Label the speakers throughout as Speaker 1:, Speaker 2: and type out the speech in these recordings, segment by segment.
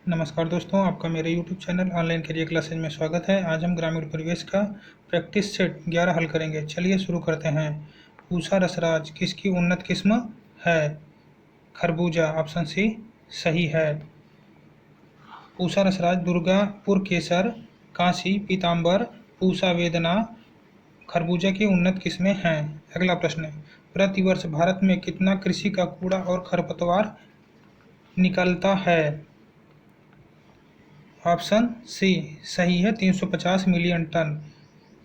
Speaker 1: नमस्कार दोस्तों, आपका मेरे YouTube channel online career classes में स्वागत है। आज हम ग्रामीण परिवेश का प्रैक्टिस सेट 11 हल करेंगे। चलिए शुरू करते हैं। पूसा रसराज किसकी उन्नत किस्म है? खरबूजा ऑप्शन सी सही है। पूसा रसराज दुर्गापुर केसर, कांसी, पीताम्बर, पूसा वेदना खरबूजा की उन्नत किस्में हैं। अगला प्रश्न, प्रतिवर्ष भारत में कितना कृषि का कूड़ा और खरपतवार निकलता है? ऑप्शन सी सही है, 350 मिलियन टन।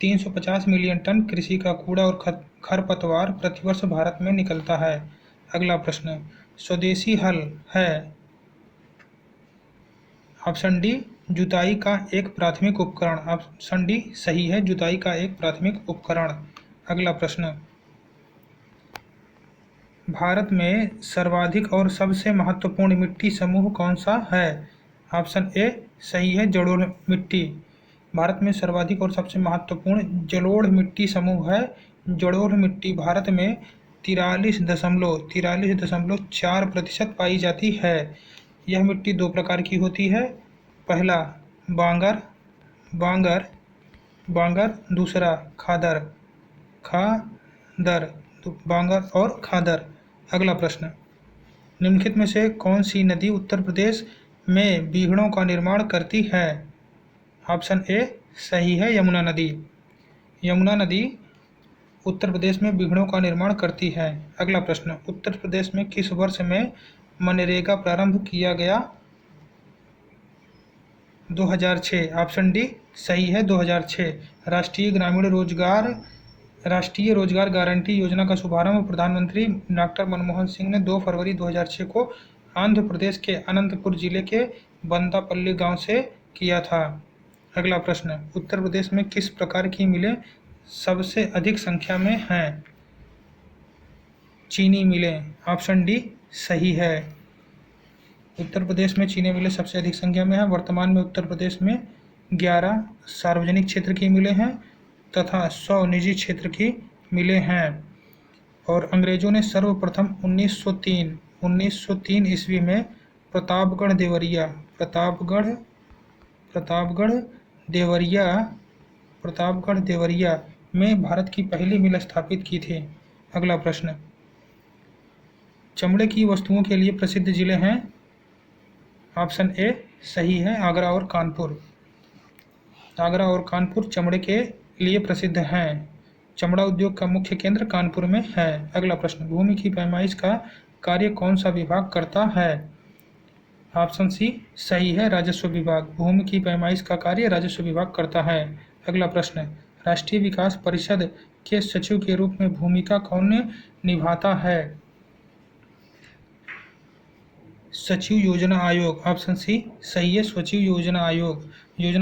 Speaker 1: 350 मिलियन टन कृषि का कूड़ा और खरपतवार प्रतिवर्ष भारत में निकलता है। अगला प्रश्न, स्वदेशी हल है? ऑप्शन डी जुताई का एक प्राथमिक उपकरण। ऑप्शन डी सही है, जुताई का एक प्राथमिक उपकरण। अगला प्रश्न, भारत में सर्वाधिक और सबसे महत्वपूर्ण मिट्टी समूह कौन सा है? ऑप्शन ए सही है, जलोढ़ मिट्टी। भारत में सर्वाधिक और सबसे महत्वपूर्ण जलोढ़ मिट्टी समूह है जलोढ़ मिट्टी। भारत में 43.4% पाई जाती है। यह मिट्टी दो प्रकार की होती है। पहला बांगर बांगर बांगर, दूसरा खादर खादर बांगर और खादर। अगला प्रश्न, निम्नलिखित में से कौन सी नदी उत्तर प्रदेश में बीहड़ों का निर्माण करती है? ऑप्शन ए सही है, यमुना नदी। यमुना नदी उत्तर प्रदेश में बीहड़ों का निर्माण करती है। अगला प्रश्न, उत्तर प्रदेश में किस वर्ष में मनरेगा प्रारंभ किया गया? 2006। ऑप्शन डी सही है, 2006। राष्ट्रीय रोजगार गारंटी योजना का शुभारंभ प्रधानमंत्री डॉक्टर मनमोहन सिंह ने 2 फरवरी 2006 को आंध्र प्रदेश के अनंतपुर जिले के बंदापल्ली गांव से किया था। अगला प्रश्न, उत्तर प्रदेश में किस प्रकार की मिलें सबसे अधिक संख्या में हैं? चीनी मिलें। ऑप्शन डी सही है, उत्तर प्रदेश में चीनी मिलें सबसे अधिक संख्या में है। वर्तमान में उत्तर प्रदेश में 11 सार्वजनिक क्षेत्र की मिलें हैं तथा 100 निजी क्षेत्र की मिलें हैं। और अंग्रेजों ने सर्वप्रथम 1903 ईस्वी में प्रतापगढ़ देवरिया में भारत की पहली मिल स्थापित की थी। अगला प्रश्न, चमड़े की वस्तुओं के लिए प्रसिद्ध जिले हैं? ऑप्शन ए सही है, आगरा और कानपुर चमड़े के लिए प्रसिद्ध हैं। चमड़ा उद्योग का मुख्य केंद्र कानपुर में है। अगला प्रश्न, भूमि की पैमाइश का कार्य कौन सा विभाग करता है? ऑप्शन सी सही है, राजस्व विभाग। भूमि की पैमाइश का कार्य राजस्व विभाग करता है। अगला प्रश्न, राष्ट्रीय विकास परिषद के सचिव के रूप में भूमिका कौन निभाता है? सचिव योजना आयोग। ऑप्शन सी सही है, सचिव योजना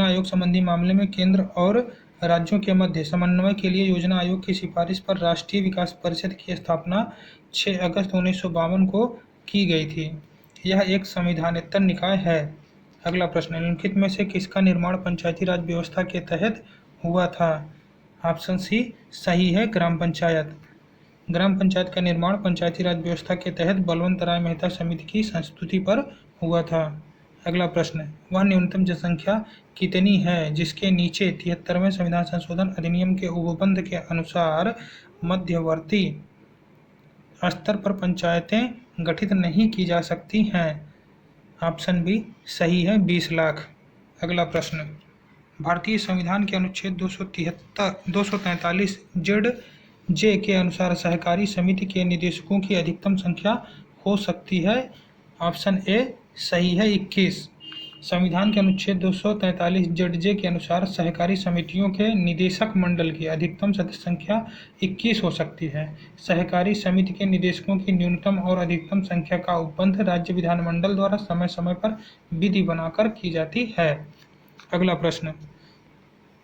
Speaker 1: आयोग संबंधी मामले में केंद्र और राज्यों के मध्य समन्वय के लिए योजना आयोग की सिफारिश पर राष्ट्रीय विकास परिषद की स्थापना 6 अगस्त 1952 को की गई थी। यह एक संविधानेतर निकाय है। अगला प्रश्न, निम्नलिखित में से किसका निर्माण पंचायती राज व्यवस्था के तहत हुआ था? ऑप्शन सी सही है, ग्राम पंचायत का निर्माण पंचायती राज व्यवस्था के तहत बलवंत राय मेहता समिति की संस्तुति पर हुआ था। अगला प्रश्न, वह न्यूनतम जनसंख्या कितनी है जिसके नीचे 73वें संविधान संशोधन अधिनियम के उपबंध के अनुसार मध्यवर्ती स्तर पर पंचायतें गठित नहीं की जा सकती हैं? ऑप्शन बी सही है, 20 लाख। अगला प्रश्न, भारतीय संविधान के अनुच्छेद 243 जे के अनुसार सहकारी समिति के निदेशकों की अधिकतम संख्या हो सकती है? ऑप्शन ए सही है, 21। संविधान के अनुच्छेद 243 जे के अनुसार सहकारी समितियों के निदेशक मंडल की अधिकतम सदस्य संख्या 21 हो सकती है। सहकारी समिति के निदेशकों की न्यूनतम और अधिकतम संख्या का उपबंध राज्य विधानमंडल द्वारा समय समय पर विधि बनाकर की जाती है। अगला प्रश्न,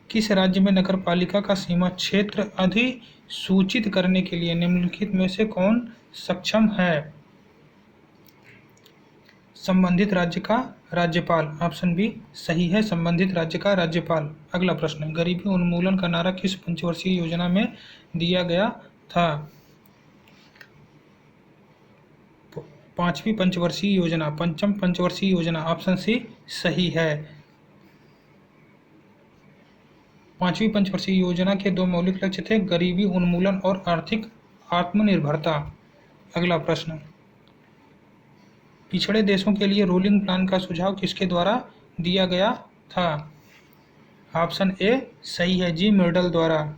Speaker 1: किस राज्य में नगरपालिका का सीमा क्षेत्र अधिसूचित करने के लिए निम्नलिखित में से कौन सक्षम है? संबंधित राज्य का राज्यपाल। ऑप्शन बी सही है, संबंधित राज्य का राज्यपाल। अगला प्रश्न, गरीबी उन्मूलन का नारा किस पंचवर्षीय योजना में दिया गया था? पांचवी पंचवर्षीय योजना, पंचम पंचवर्षीय योजना, ऑप्शन सी सही है। पांचवी पंचवर्षीय योजना के दो मौलिक लक्ष्य थे, गरीबी उन्मूलन और आर्थिक आत्मनिर्भरता। अगला प्रश्न, पिछड़े देशों के लिए रोलिंग प्लान का सुझाव किसके द्वारा दिया गया था? ऑप्शन ए सही है, जी मेडल द्वारा।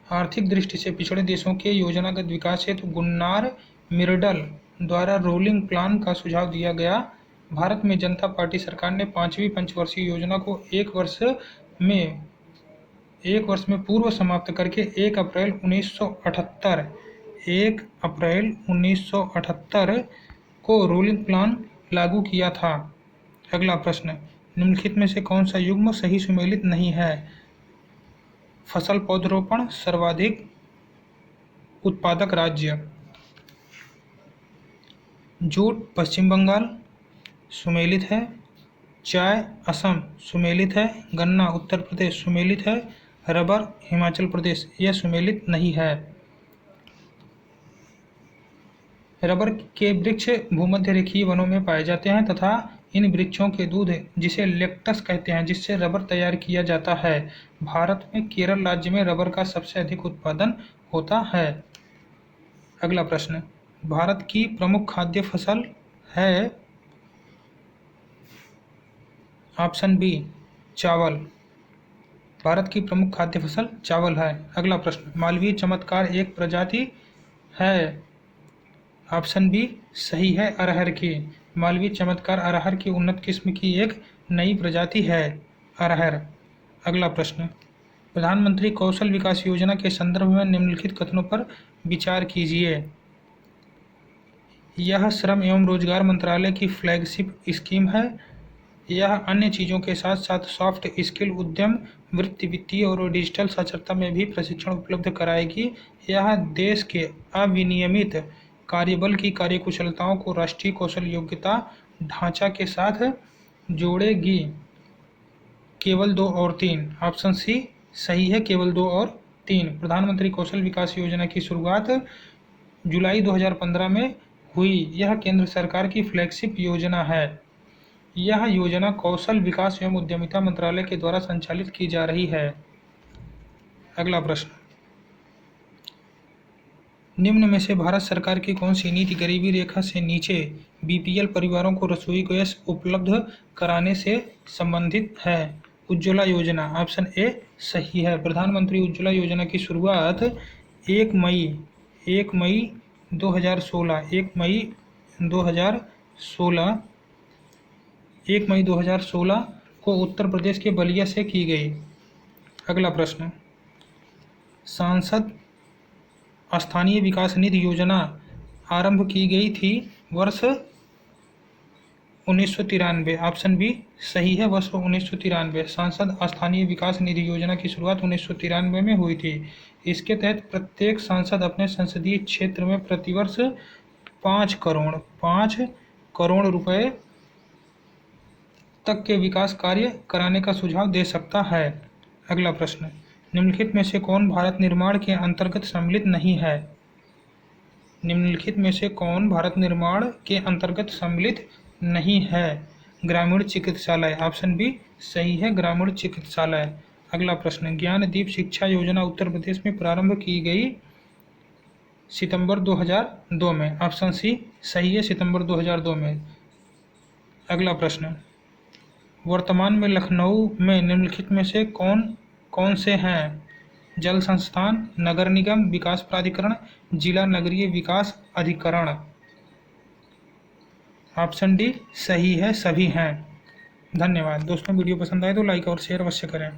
Speaker 1: आर्थिक दृष्टि से पिछड़े देशों के योजनागत विकास हेतु गुन्नार मिर्डल द्वारा रोलिंग प्लान का सुझाव दिया गया। भारत में जनता पार्टी सरकार ने पांचवी पंचवर्षीय योजना को एक वर्ष में पूर्व समाप्त करके 1 अप्रैल 1978 को रोलिंग प्लान लागू किया था। अगला प्रश्न, निम्नलिखित में से कौन सा युग्म सही सुमेलित नहीं है? फसल पौधरोपण सर्वाधिक उत्पादक राज्य, जूट पश्चिम बंगाल सुमेलित है, चाय असम सुमेलित है, गन्ना उत्तर प्रदेश सुमेलित है, रबर हिमाचल प्रदेश यह सुमेलित नहीं है। रबर के वृक्ष भूमध्य रेखीय वनों में पाए जाते हैं तथा इन वृक्षों के दूध, जिसे लेक्टस कहते हैं, जिससे रबर तैयार किया जाता है। भारत में केरल राज्य में रबर का सबसे अधिक उत्पादन होता है। अगला प्रश्न, भारत की प्रमुख खाद्य फसल है? ऑप्शन बी चावल। भारत की प्रमुख खाद्य फसल चावल है। अगला प्रश्न, मालवीय चमत्कार एक प्रजाति है? ऑप्शन बी सही है, अरहर की। मालवीय चमत्कार अरहर की उन्नत किस्म की एक नई प्रजाति है, अरहर। अगला प्रश्न, प्रधानमंत्री कौशल विकास योजना के संदर्भ में निम्नलिखित कथनों पर विचार कीजिए। यह श्रम एवं रोजगार मंत्रालय की फ्लैगशिप स्कीम है। यह अन्य चीज़ों के साथ साथ सॉफ्ट स्किल, उद्यम वृत्ति, वित्तीय और डिजिटल साक्षरता में भी प्रशिक्षण उपलब्ध कराएगी। यह देश के अविनियमित कार्यबल की कार्यकुशलताओं को राष्ट्रीय कौशल योग्यता ढांचा के साथ जोड़ेगी। केवल 2 और 3, ऑप्शन सी सही है, केवल 2 और 3। प्रधानमंत्री कौशल विकास योजना की शुरुआत जुलाई 2015 में हुई। यह केंद्र सरकार की फ्लैगशिप योजना है। यह योजना कौशल विकास एवं उद्यमिता मंत्रालय के द्वारा संचालित की जा रही है। अगला प्रश्न, निम्न में से भारत सरकार की कौन सी नीति गरीबी रेखा से नीचे बीपीएल परिवारों को रसोई गैस उपलब्ध कराने से संबंधित है? उज्ज्वला योजना, ऑप्शन ए सही है। प्रधानमंत्री उज्ज्वला योजना की शुरुआत 1 मई 2016 को उत्तर प्रदेश के बलिया से की गई। अगला प्रश्न, सांसद स्थानीय विकास निधि योजना आरंभ की गई थी वर्ष 1993, ऑप्शन बी सही है, वर्ष 1993। सांसद स्थानीय विकास निधि योजना की शुरुआत 1993 में हुई थी। इसके तहत प्रत्येक सांसद अपने संसदीय क्षेत्र में प्रतिवर्ष 5 करोड़ रुपए तक के विकास कार्य कराने का सुझाव दे सकता है। अगला प्रश्न, निम्नलिखित में से कौन भारत निर्माण के अंतर्गत सम्मिलित नहीं है? निम्नलिखित में से कौन भारत निर्माण के अंतर्गत सम्मिलित नहीं है? ग्रामीण चिकित्सालय, ऑप्शन बी सही है, ग्रामीण चिकित्सालय। अगला प्रश्न, ज्ञानदीप शिक्षा योजना उत्तर प्रदेश में प्रारंभ की गई सितंबर 2002 में, ऑप्शन सी सही है, सितंबर 2002 में। अगला प्रश्न, वर्तमान में लखनऊ में निम्नलिखित में से कौन से हैं? जल संस्थान, नगर निगम, विकास प्राधिकरण, जिला नगरीय विकास अधिकरण। ऑप्शन डी सही है, सभी हैं। धन्यवाद दोस्तों, वीडियो पसंद आए तो लाइक और शेयर अवश्य करें।